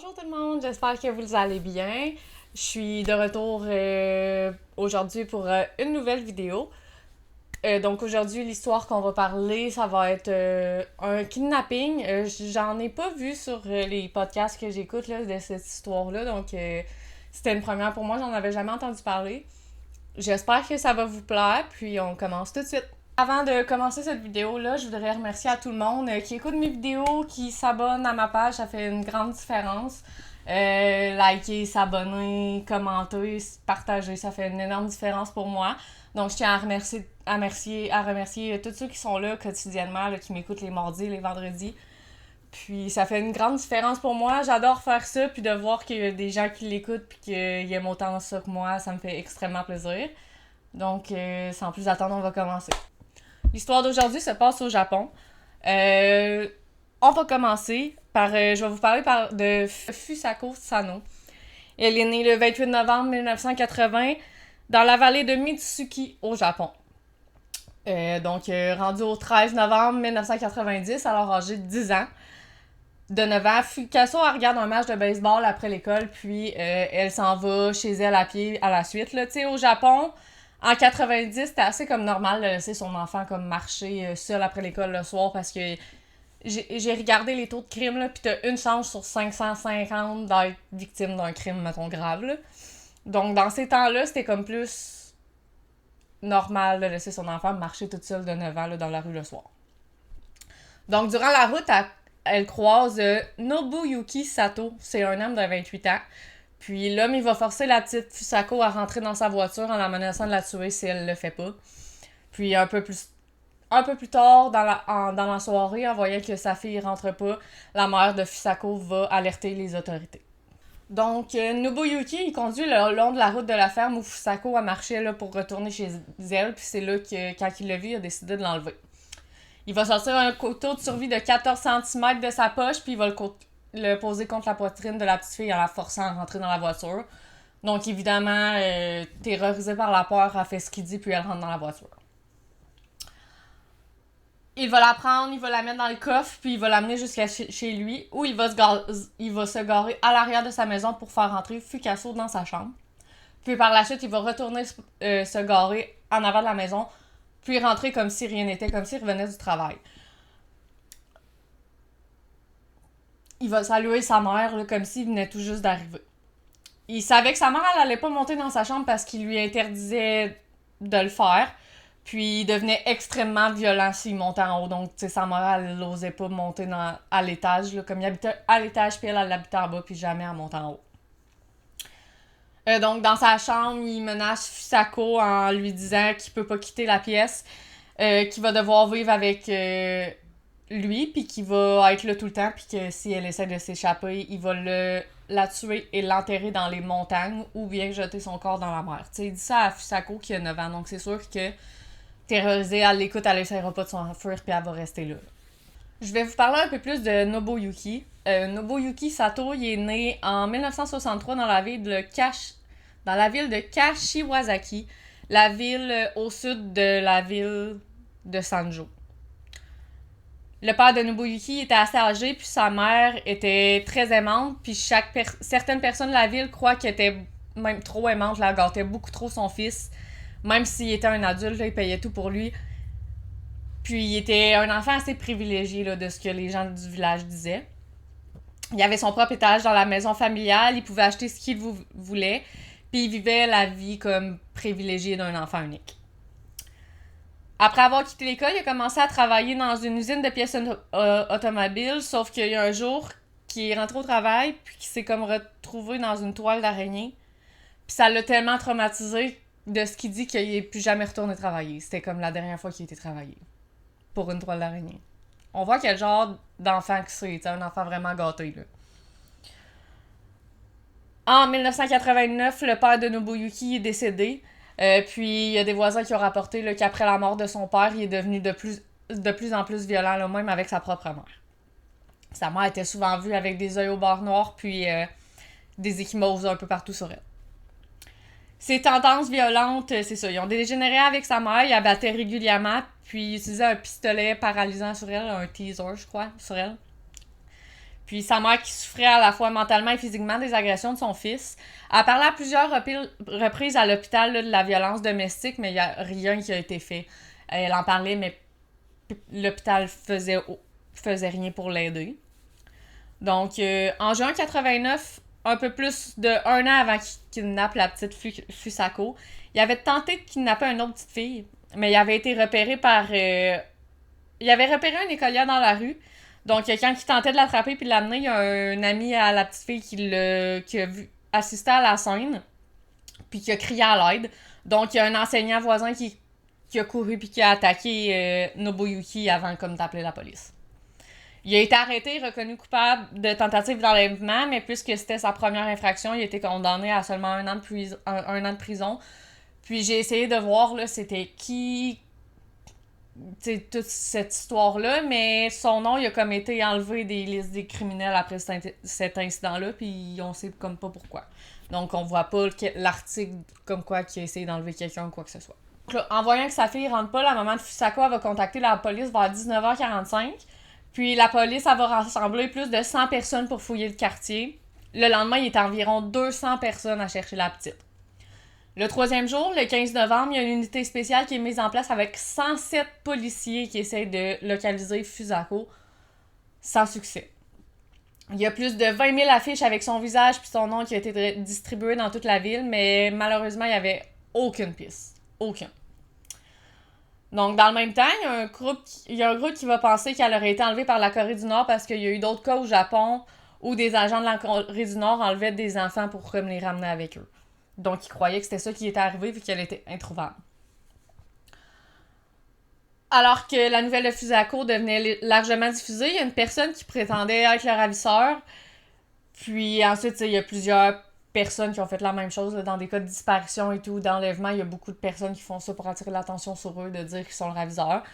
Bonjour tout le monde, j'espère que vous allez bien. Je suis de retour aujourd'hui pour une nouvelle vidéo. Donc aujourd'hui, l'histoire qu'on va parler, ça va être un kidnapping. J'en ai pas vu sur les podcasts que j'écoute là, de cette histoire-là, donc c'était une première pour moi, j'en avais jamais entendu parler. J'espère que ça va vous plaire, puis on commence tout de suite. Avant de commencer cette vidéo-là, je voudrais remercier à tout le monde qui écoute mes vidéos, qui s'abonne à ma page, ça fait une grande différence. Liker, s'abonner, commenter, partager, ça fait une énorme différence pour moi. Donc, je tiens à remercier tous ceux qui sont là quotidiennement, là, qui m'écoutent les mardis, les vendredis. Puis, ça fait une grande différence pour moi. J'adore faire ça, puis de voir qu'il y a des gens qui l'écoutent, puis qu'ils aiment autant ça que moi, ça me fait extrêmement plaisir. Donc, sans plus attendre, on va commencer. L'histoire d'aujourd'hui se passe au Japon. On va commencer par... je vais vous parler de Fusako Sano. Elle est née le 28 novembre 1980 dans la vallée de Mitsuki, au Japon. Rendue au 13 novembre 1990, alors âgée de 10 ans. De 9 ans, Fukaso elle regarde un match de baseball après l'école, puis elle s'en va chez elle à pied à la suite. Là, tu sais, au Japon, en 90, c'était assez comme normal de laisser son enfant comme marcher seul après l'école le soir parce que j'ai regardé les taux de crime, là, pis t'as une chance sur 550 d'être victime d'un crime, mettons, grave, là. Donc, dans ces temps-là, c'était comme plus normal de laisser son enfant marcher toute seule de 9 ans là, dans la rue le soir. Donc, durant la route, elle croise Nobuyuki Sato. C'est un homme de 28 ans. Puis l'homme, il va forcer la petite Fusako à rentrer dans sa voiture en la menaçant de la tuer si elle le fait pas. Puis un peu plus tard dans la soirée, en voyant que sa fille rentre pas, la mère de Fusako va alerter les autorités. Donc, Nobuyuki, il conduit le long de la route de la ferme où Fusako a marché là, pour retourner chez elle, puis c'est là que, quand il l'a vu, il a décidé de l'enlever. Il va sortir un couteau de survie de 14 cm de sa poche, puis il va le poser contre la poitrine de la petite fille en la forçant à rentrer dans la voiture. Donc, évidemment, terrorisée par la peur, elle fait ce qu'il dit, puis elle rentre dans la voiture. Il va la prendre, il va la mettre dans le coffre, puis il va l'amener jusqu'à chez lui, où il va se garer à l'arrière de sa maison pour faire rentrer Fukaso dans sa chambre. Puis par la suite, il va retourner se garer en avant de la maison, puis rentrer comme si rien n'était, comme s'il revenait du travail. Il va saluer sa mère là, comme s'il venait tout juste d'arriver. Il savait que sa mère, elle allait pas monter dans sa chambre parce qu'il lui interdisait de le faire. Puis il devenait extrêmement violent s'il montait en haut. Donc, tu sais, sa mère, elle n'osait pas monter à l'étage. Là, comme il habitait à l'étage, puis elle habitait en bas, puis jamais elle montait en haut. Donc, dans sa chambre, il menace Fusako en lui disant qu'il peut pas quitter la pièce, qu'il va devoir vivre avec lui, puis qu'il va être là tout le temps, puis que si elle essaie de s'échapper, il va la tuer et l'enterrer dans les montagnes ou bien jeter son corps dans la mer. Tu sais, il dit ça à Fusako qui a 9 ans, donc c'est sûr que terrorisée, elle l'écoute, elle essaiera pas de s'enfuir, puis elle va rester là. Je vais vous parler un peu plus de Nobuyuki. Nobuyuki Sato, il est né en 1963 dans la ville de Kashiwazaki, la ville au sud de la ville de Sanjo. Le père de Nobuyuki était assez âgé, puis sa mère était très aimante, puis certaines personnes de la ville croient qu'elle était même trop aimante, la gâtait beaucoup trop son fils. Même s'il était un adulte, là, il payait tout pour lui. Puis il était un enfant assez privilégié là, de ce que les gens du village disaient. Il avait son propre étage dans la maison familiale, il pouvait acheter ce qu'il voulait, puis il vivait la vie comme privilégié d'un enfant unique. Après avoir quitté l'école, il a commencé à travailler dans une usine de pièces automobiles, sauf qu'il y a un jour qu'il est rentré au travail, puis qu'il s'est comme retrouvé dans une toile d'araignée. Puis ça l'a tellement traumatisé de ce qu'il dit qu'il n'est plus jamais retourné travailler. C'était comme la dernière fois qu'il était travaillé. Pour une toile d'araignée. On voit quel genre d'enfant que c'est, un enfant vraiment gâté, là. En 1989, le père de Nobuyuki est décédé. Puis il y a des voisins qui ont rapporté là, qu'après la mort de son père, il est devenu de plus en plus violent, là, même avec sa propre mère. Sa mère était souvent vue avec des yeux au bord noir, puis des ecchymoses un peu partout sur elle. Ses tendances violentes, c'est ça, ils ont dégénéré avec sa mère, il la battait régulièrement, puis il utilisait un pistolet paralysant sur elle, un teaser, je crois, sur elle. Puis sa mère qui souffrait à la fois mentalement et physiquement des agressions de son fils. Elle a parlé à plusieurs reprises à l'hôpital là, de la violence domestique, mais il n'y a rien qui a été fait. Elle en parlait, mais l'hôpital faisait rien pour l'aider. Donc, en juin 89, un peu plus de 1 an avant qu'il kidnappe la petite Fusako, il avait tenté de kidnapper une autre petite fille, mais il avait été repéré par... il avait repéré une écolière dans la rue. Donc, quand il tentait de l'attraper puis de l'amener, il y a un ami à la petite fille qui a vu assister à la scène puis qui a crié à l'aide. Donc, il y a un enseignant voisin qui a couru puis qui a attaqué Nobuyuki avant comme d'appeler la police. Il a été arrêté et reconnu coupable de tentative d'enlèvement, mais puisque c'était sa première infraction, il a été condamné à seulement un an de prison. Puis j'ai essayé de voir, là, c'était qui... T'sais, toute cette histoire-là, mais son nom, il a comme été enlevé des listes des criminels après cet incident-là, puis on sait comme pas pourquoi. Donc on voit pas l'article comme quoi qu'il a essayé d'enlever quelqu'un ou quoi que ce soit. Donc, là, en voyant que sa fille rentre pas, la maman de Fusako va contacter la police vers 19h45. Puis la police, elle va rassembler plus de 100 personnes pour fouiller le quartier. Le lendemain, il était environ 200 personnes à chercher la petite. Le troisième jour, le 15 novembre, il y a une unité spéciale qui est mise en place avec 107 policiers qui essayent de localiser Fusako sans succès. Il y a plus de 20 000 affiches avec son visage puis son nom qui a été distribuées dans toute la ville, mais malheureusement, il n'y avait aucune piste. Aucune. Donc, dans le même temps, il y a un groupe qui va penser qu'elle aurait été enlevée par la Corée du Nord parce qu'il y a eu d'autres cas au Japon où des agents de la Corée du Nord enlevaient des enfants pour comme les ramener avec eux. Donc, ils croyaient que c'était ça qui était arrivé vu qu'elle était introuvable. Alors que la nouvelle de Fusako devenait largement diffusée, il y a une personne qui prétendait être le ravisseur. Puis ensuite, il y a plusieurs personnes qui ont fait la même chose là, dans des cas de disparition et tout, d'enlèvement. Il y a beaucoup de personnes qui font ça pour attirer l'attention sur eux, de dire qu'ils sont le ravisseur.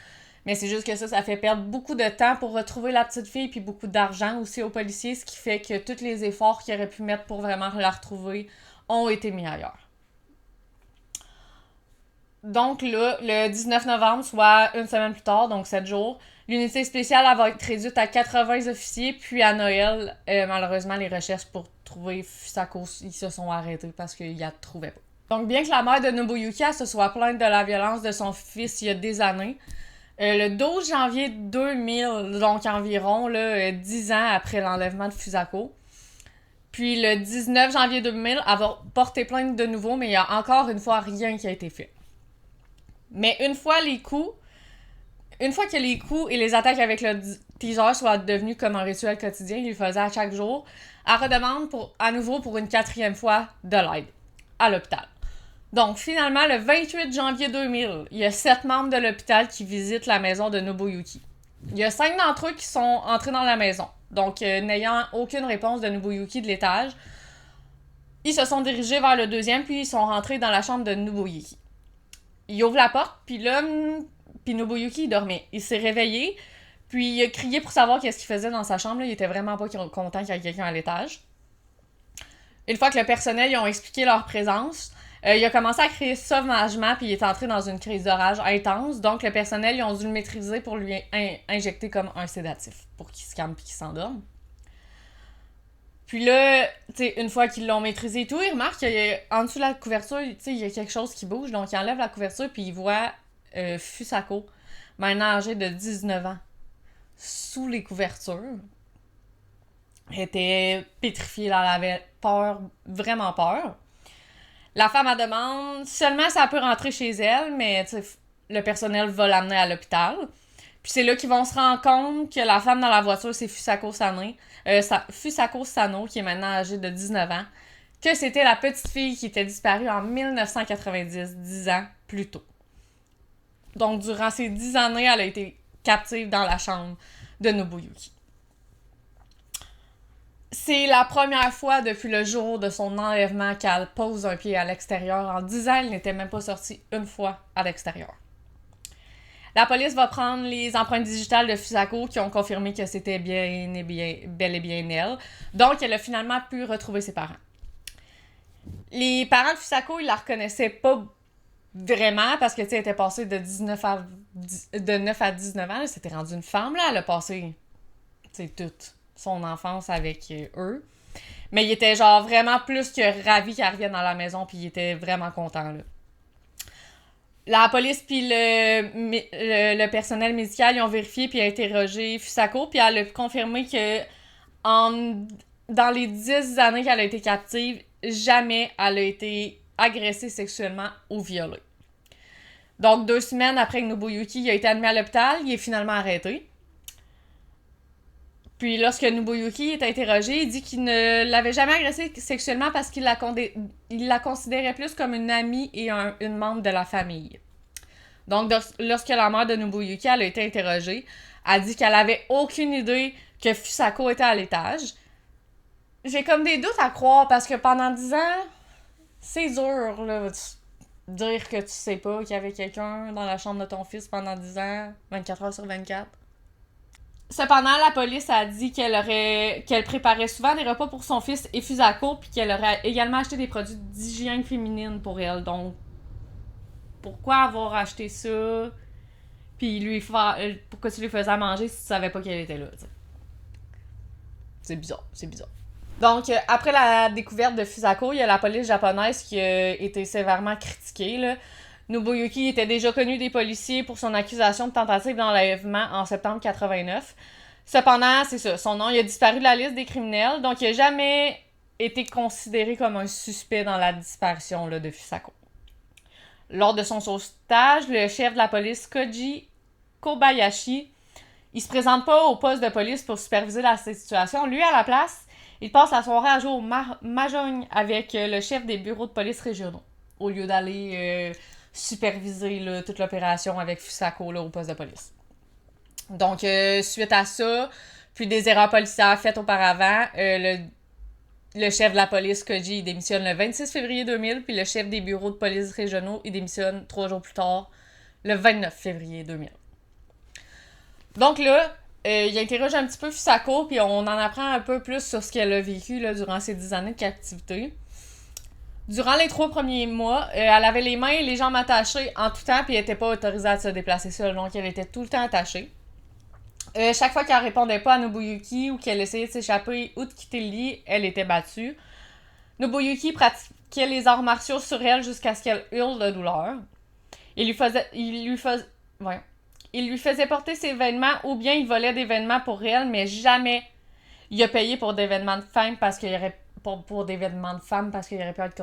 Mais c'est juste que ça fait perdre beaucoup de temps pour retrouver la petite fille, puis beaucoup d'argent aussi aux policiers, ce qui fait que tous les efforts qu'ils auraient pu mettre pour vraiment la retrouver ont été mis ailleurs. Donc là, le 19 novembre, soit une semaine plus tard, donc 7 jours, l'unité spéciale elle va être réduite à 80 officiers, puis à Noël, malheureusement, les recherches pour trouver Fusako, ils se sont arrêtés parce qu'ils la trouvaient pas. Donc bien que la mère de Nobuyuki se soit plainte de la violence de son fils il y a des années, le 12 janvier 2000, donc environ là, 10 ans après l'enlèvement de Fusako, puis le 19 janvier 2000, elle va porter plainte de nouveau, mais il y a encore une fois rien qui a été fait. Mais une fois que les coups et les attaques avec le teaser soient devenus comme un rituel quotidien, il le faisait à chaque jour, elle redemande à nouveau pour une 4e fois de l'aide à l'hôpital. Donc finalement, le 28 janvier 2000, il y a 7 membres de l'hôpital qui visitent la maison de Nobuyuki. Il y a 5 d'entre eux qui sont entrés dans la maison. Donc n'ayant aucune réponse de Nobuyuki de l'étage, ils se sont dirigés vers le 2e puis ils sont rentrés dans la chambre de Nobuyuki. Il ouvre la porte, puis là, Nobuyuki, il dormait. Il s'est réveillé, puis il a crié pour savoir qu'est-ce qu'il faisait dans sa chambre. Là. Il était vraiment pas content qu'il y ait quelqu'un à l'étage. Une fois que le personnel ils ont expliqué leur présence, il a commencé à crier sauvagement, puis il est entré dans une crise de rage intense. Donc, le personnel, ils ont dû le maîtriser pour lui injecter comme un sédatif, pour qu'il se calme puis qu'il s'endorme. Puis là, tu sais, une fois qu'ils l'ont maîtrisé et tout, ils remarquent qu'en dessous de la couverture, tu sais, il y a quelque chose qui bouge. Donc, ils enlèvent la couverture puis ils voient Fusako, maintenant âgée de 19 ans, sous les couvertures. Elle était pétrifiée, là, elle avait peur, vraiment peur. La femme, elle demande seulement si elle peut rentrer chez elle, mais le personnel va l'amener à l'hôpital. Puis c'est là qu'ils vont se rendre compte que la femme dans la voiture, c'est Fusako Sano, qui est maintenant âgée de 19 ans, que c'était la petite fille qui était disparue en 1990, 10 ans plus tôt. Donc, durant ces 10 années, elle a été captive dans la chambre de Nobuyuki. C'est la première fois depuis le jour de son enlèvement qu'elle pose un pied à l'extérieur. En 10 ans, elle n'était même pas sortie une fois à l'extérieur. La police va prendre les empreintes digitales de Fusako qui ont confirmé que c'était bel et bien elle. Donc, elle a finalement pu retrouver ses parents. Les parents de Fusako, ils la reconnaissaient pas vraiment parce que, tu sais, elle était passée de 9 à 19 ans. Là, c'était rendue une femme, là. Elle a passé, tu sais, toute son enfance avec eux. Mais il était genre vraiment plus que ravi qu'elle revienne dans la maison, puis il était vraiment content, là. La police puis le personnel médical, ils ont vérifié puis interrogé Fusako, puis elle a confirmé que dans les 10 années qu'elle a été captive, jamais elle a été agressée sexuellement ou violée. Donc, 2 semaines après que Nobuyuki a été admis à l'hôpital, il est finalement arrêté. Puis lorsque Nobuyuki est interrogé, il dit qu'il ne l'avait jamais agressée sexuellement parce qu'il la considérait plus comme une amie et une membre de la famille. Donc, lorsque la mère de Nobuyuki a été interrogée, elle dit qu'elle avait aucune idée que Fusako était à l'étage. J'ai comme des doutes à croire parce que pendant 10 ans, c'est dur, là, dire que tu sais pas qu'il y avait quelqu'un dans la chambre de ton fils pendant 10 ans, 24 heures sur 24. Cependant, la police a dit qu'elle préparait souvent des repas pour son fils et Fusako, puis qu'elle aurait également acheté des produits d'hygiène féminine pour elle. Donc, pourquoi avoir acheté ça, puis pourquoi tu lui faisais à manger si tu savais pas qu'elle était là, t'sais? C'est bizarre. Donc, après la découverte de Fusako, il y a la police japonaise qui a été sévèrement critiquée, là. Nobuyuki était déjà connu des policiers pour son accusation de tentative d'enlèvement en septembre 89. Cependant, c'est ça, son nom il a disparu de la liste des criminels, donc il n'a jamais été considéré comme un suspect dans la disparition là, de Fusako. Lors de son sauvetage, le chef de la police, Koji Kobayashi, il se présente pas au poste de police pour superviser la situation. Lui, à la place, il passe la soirée à jouer au mahjong avec le chef des bureaux de police régionaux, au lieu d'aller superviser là, toute l'opération avec Fusako là, au poste de police. Donc, suite à ça, puis des erreurs policières faites auparavant, le chef de la police, Koji, il démissionne le 26 février 2000, puis le chef des bureaux de police régionaux, il démissionne 3 jours plus tard, le 29 février 2000. Donc là, il interroge un petit peu Fusako, puis on en apprend un peu plus sur ce qu'elle a vécu là, durant ces 10 années de captivité. Durant les 3 premiers mois, elle avait les mains et les jambes attachées en tout temps, puis elle n'était pas autorisée à se déplacer seule, donc elle était tout le temps attachée. Chaque fois qu'elle répondait pas à Nobuyuki ou qu'elle essayait de s'échapper ou de quitter le lit, elle était battue. Nobuyuki pratiquait les arts martiaux sur elle jusqu'à ce qu'elle hurle de douleur. Il lui faisait porter ses vêtements ou bien il volait des vêtements pour elle, mais jamais il a payé pour des vêtements de femme parce qu'il aurait pour des vêtements de femme parce qu'il aurait pu être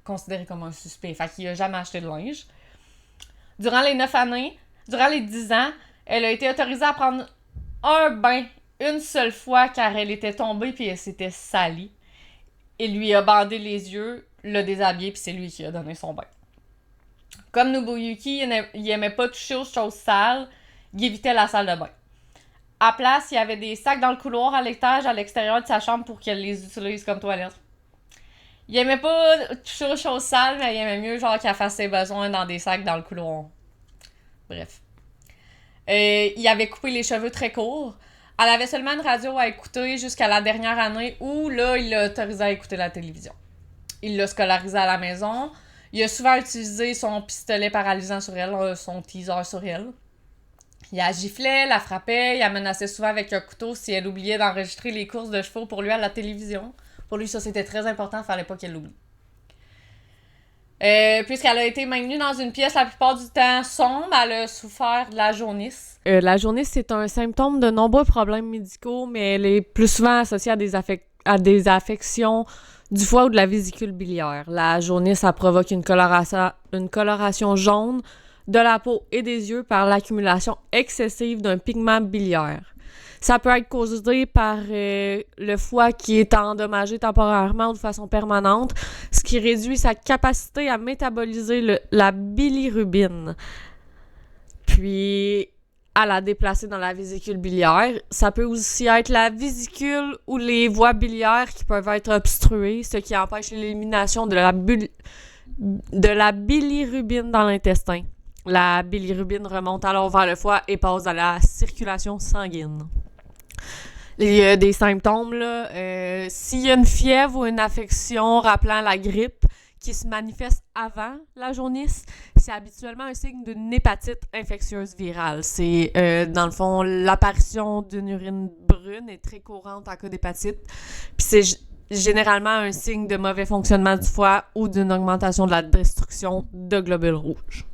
considéré comme un suspect. Fait qu'il a jamais acheté de linge. Durant les 10 ans, elle a été autorisée à prendre un bain une seule fois car elle était tombée puis elle s'était salie. Il lui a bandé les yeux, l'a déshabillée puis c'est lui qui a donné son bain. Comme Nobuyuki, il aimait pas toucher aux choses sales, il évitait la salle de bain. À place, il y avait des sacs dans le couloir à l'étage, à l'extérieur de sa chambre pour qu'elle les utilise comme toilette. Il aimait pas toucher aux choses sales, mais il aimait mieux genre qu'elle fasse ses besoins dans des sacs dans le couloir. Bref. Il avait coupé les cheveux très courts. Elle avait seulement une radio à écouter jusqu'à la dernière année où, là, il l'a autorisé à écouter la télévision. Il l'a scolarisée à la maison. Il a souvent utilisé son pistolet paralysant sur elle, son teaser sur elle. Il la giflait, la frappait, il la menaçait souvent avec un couteau si elle oubliait d'enregistrer les courses de chevaux pour lui à la télévision. Pour lui, ça, c'était très important, il fallait pas qu'elle l'oublie. Puisqu'elle a été maintenue dans une pièce la plupart du temps sombre, elle a souffert de la jaunisse. La jaunisse, c'est un symptôme de nombreux problèmes médicaux, mais elle est plus souvent associée à des affections du foie ou de la vésicule biliaire. La jaunisse, ça provoque une coloration jaune de la peau et des yeux par l'accumulation excessive d'un pigment biliaire. Ça peut être causé par le foie qui est endommagé temporairement ou de façon permanente, ce qui réduit sa capacité à métaboliser la bilirubine, puis à la déplacer dans la vésicule biliaire. Ça peut aussi être la vésicule ou les voies biliaires qui peuvent être obstruées, ce qui empêche l'élimination de la bilirubine dans l'intestin. La bilirubine remonte alors vers le foie et passe à la circulation sanguine. Il y a des symptômes, là. S'il y a une fièvre ou une affection rappelant la grippe qui se manifeste avant la jaunisse, c'est habituellement un signe d'une hépatite infectieuse virale. C'est, dans le fond, l'apparition d'une urine brune est très courante en cas d'hépatite. Puis c'est généralement un signe de mauvais fonctionnement du foie ou d'une augmentation de la destruction de globules rouges.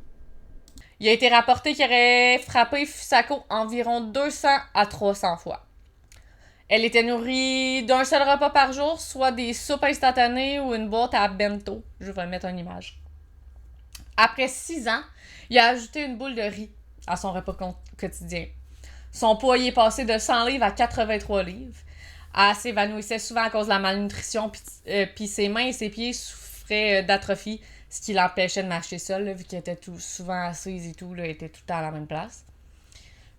Il a été rapporté qu'il aurait frappé Fusako environ 200 à 300 fois. Elle était nourrie d'un seul repas par jour, soit des soupes instantanées ou une boîte à bento. Je vais mettre une image. Après 6 ans, il a ajouté une boule de riz à son repas quotidien. Son poids y est passé de 100 livres à 83 livres. Elle s'évanouissait souvent à cause de la malnutrition, puis ses mains et ses pieds souffraient d'atrophie, ce qui l'empêchait de marcher seule, là, vu qu'elle était souvent assise et tout, là, elle était tout le temps à la même place.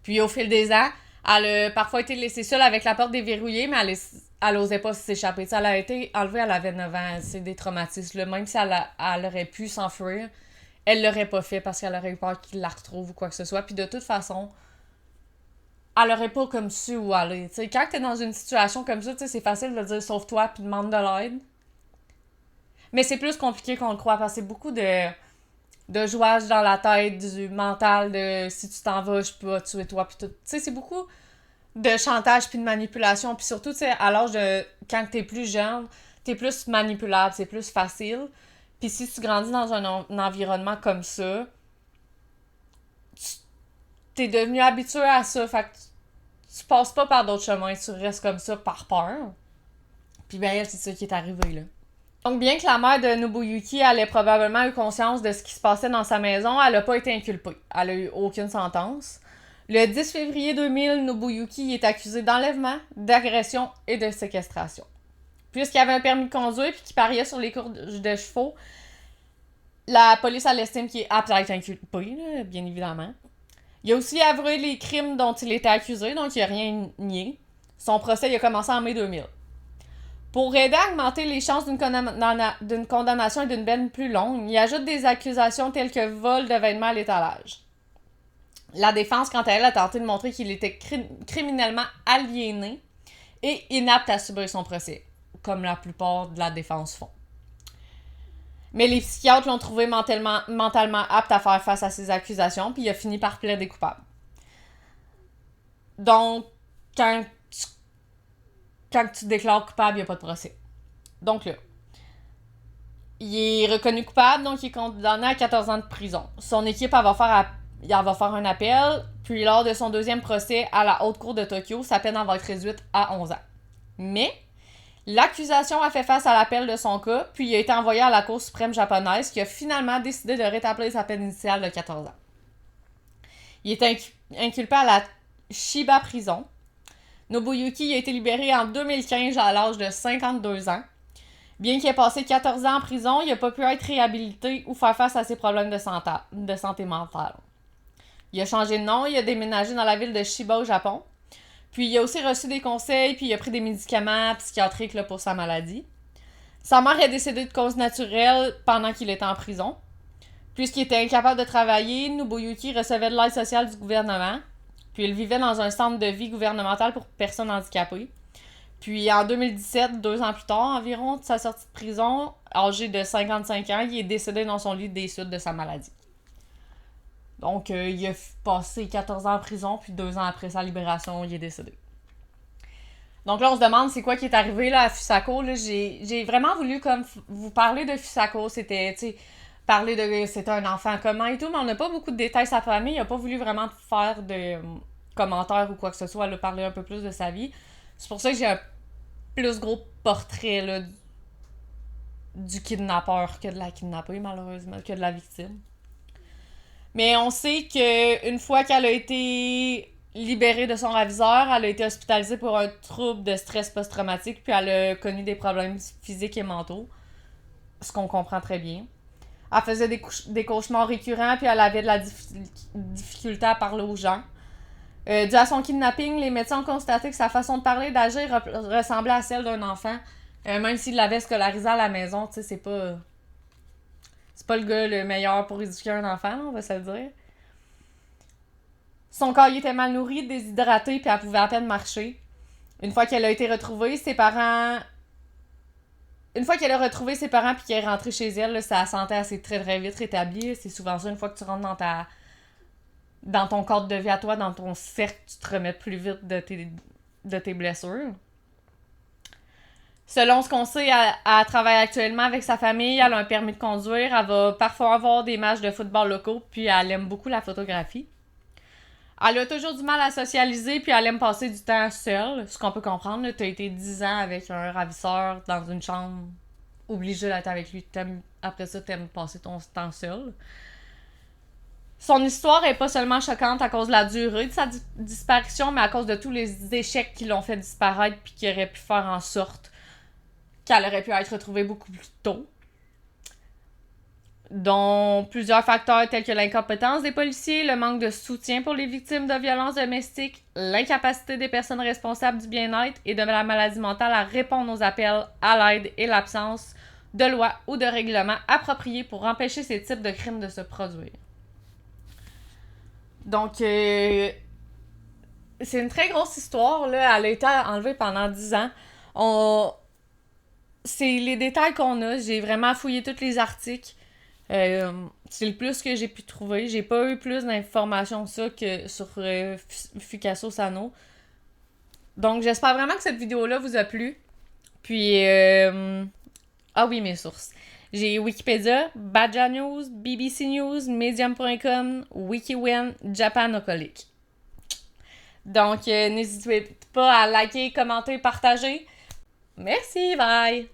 Puis au fil des ans, elle a parfois été laissée seule avec la porte déverrouillée, mais elle osait pas s'échapper. T'sais, elle a été enlevée, elle avait 9 ans. C'est des traumatismes. Là. Même si elle aurait pu s'enfuir, elle l'aurait pas fait parce qu'elle aurait eu peur qu'il la retrouve ou quoi que ce soit. Puis de toute façon, elle aurait pas comme su où aller. T'sais, quand t'es dans une situation comme ça, c'est facile de dire sauve-toi puis demande de l'aide. Mais c'est plus compliqué qu'on le croit parce que c'est beaucoup de jouage dans la tête, du mental, de si tu t'en vas, je peux tuer toi, puis tout. Tu sais, c'est beaucoup de chantage puis de manipulation, puis surtout, tu sais, à l'âge de quand t'es plus jeune, t'es plus manipulable, c'est plus facile. Puis si tu grandis dans un environnement comme ça, t'es devenu habitué à ça, fait que tu passes pas par d'autres chemins, tu restes comme ça par peur. Puis ben, c'est ça qui est arrivé, là. Donc, bien que la mère de Nobuyuki elle ait probablement eu conscience de ce qui se passait dans sa maison, elle n'a pas été inculpée. Elle n'a eu aucune sentence. Le 10 février 2000, Nobuyuki est accusé d'enlèvement, d'agression et de séquestration. Puisqu'il avait un permis de conduire et qu'il pariait sur les courses de chevaux, la police elle estime qu'il est apte à être inculpé, là, bien évidemment. Il a aussi avoué les crimes dont il était accusé, donc il n'a rien nié. Son procès il a commencé en mai 2000. Pour aider à augmenter les chances d'une condamnation et d'une peine plus longue, il ajoute des accusations telles que vol de vêtements à l'étalage. La défense, quant à elle, a tenté de montrer qu'il était criminellement aliéné et inapte à subir son procès, comme la plupart de la défense font. Mais les psychiatres l'ont trouvé mentalement apte à faire face à ces accusations, puis il a fini par plaider coupable. Donc, quand tu déclares coupable, il n'y a pas de procès. Donc là, il est reconnu coupable, donc il est condamné à 14 ans de prison. Son équipe, elle va faire un appel, puis lors de son deuxième procès à la Haute Cour de Tokyo, sa peine va être réduite à 11 ans. Mais l'accusation a fait face à l'appel de son cas, puis il a été envoyé à la Cour suprême japonaise qui a finalement décidé de rétablir sa peine initiale de 14 ans. Il est inculpé à la Shiba Prison. Nobuyuki a été libéré en 2015 à l'âge de 52 ans. Bien qu'il ait passé 14 ans en prison, il n'a pas pu être réhabilité ou faire face à ses problèmes de santé mentale. Il a changé de nom, il a déménagé dans la ville de Shiba au Japon. Puis il a aussi reçu des conseils, puis il a pris des médicaments psychiatriques là, pour sa maladie. Sa mère est décédée de cause naturelle pendant qu'il était en prison. Puisqu'il était incapable de travailler, Nobuyuki recevait de l'aide sociale du gouvernement. Puis il vivait dans un centre de vie gouvernemental pour personnes handicapées. Puis en 2017, 2 ans plus tard environ, de sa sortie de prison, âgé de 55 ans, il est décédé dans son lit des suites de sa maladie. Donc il a passé 14 ans en prison, puis 2 ans après sa libération, il est décédé. Donc là, on se demande c'est quoi qui est arrivé là, à Fusako. Là, j'ai vraiment voulu comme vous parler de Fusako. C'était, tu sais, parler de c'était un enfant comment et tout, mais on n'a pas beaucoup de détails sur sa famille. Il n'a pas voulu vraiment faire de commentaires ou quoi que ce soit, là, parler un peu plus de sa vie. C'est pour ça que j'ai un plus gros portrait là, du kidnappeur que de la kidnappée, malheureusement, que de la victime. Mais on sait qu'une fois qu'elle a été libérée de son raviseur, elle a été hospitalisée pour un trouble de stress post-traumatique, puis elle a connu des problèmes physiques et mentaux, ce qu'on comprend très bien. Elle faisait des cauchemars récurrents, puis elle avait de la difficulté à parler aux gens. Dû à son kidnapping, les médecins ont constaté que sa façon de parler et d'agir ressemblait à celle d'un enfant. Même s'il l'avait scolarisé à la maison, tu sais, c'est pas le gars le meilleur pour éduquer un enfant, on va se le dire. Son corps il était mal nourri, déshydraté, puis elle pouvait à peine marcher. Une fois qu'elle a été retrouvée, ses parents Une fois qu'elle a retrouvé ses parents puis qu'elle est rentrée chez elle, là, sa santé elle s'est très très vite rétablie. C'est souvent ça, une fois que tu rentres dans ton cadre de vie à toi, dans ton cercle, tu te remets plus vite de tes blessures. Selon ce qu'on sait, elle travaille actuellement avec sa famille, elle a un permis de conduire, elle va parfois avoir des matchs de football locaux, puis elle aime beaucoup la photographie. Elle a toujours du mal à socialiser, puis elle aime passer du temps seule, ce qu'on peut comprendre. Tu as été 10 ans avec un ravisseur dans une chambre, obligé d'être avec lui. Après ça, t'aimes passer ton temps seul. Son histoire est pas seulement choquante à cause de la durée de sa disparition, mais à cause de tous les échecs qui l'ont fait disparaître puis qui auraient pu faire en sorte qu'elle aurait pu être retrouvée beaucoup plus tôt. Dont plusieurs facteurs tels que l'incompétence des policiers, le manque de soutien pour les victimes de violences domestiques, l'incapacité des personnes responsables du bien-être et de la maladie mentale à répondre aux appels à l'aide et l'absence de lois ou de règlements appropriés pour empêcher ces types de crimes de se produire. Donc, c'est une très grosse histoire, là. Elle a été enlevée pendant 10 ans. C'est les détails qu'on a. J'ai vraiment fouillé tous les articles. C'est le plus que j'ai pu trouver. J'ai pas eu plus d'informations que ça que sur Fukaso Sano. Donc, j'espère vraiment que cette vidéo-là vous a plu. Puis, ah oui, mes sources. J'ai Wikipédia, Badja News, BBC News, Medium.com, WikiWen, Japanocolic. Donc, n'hésitez pas à liker, commenter, partager. Merci, bye!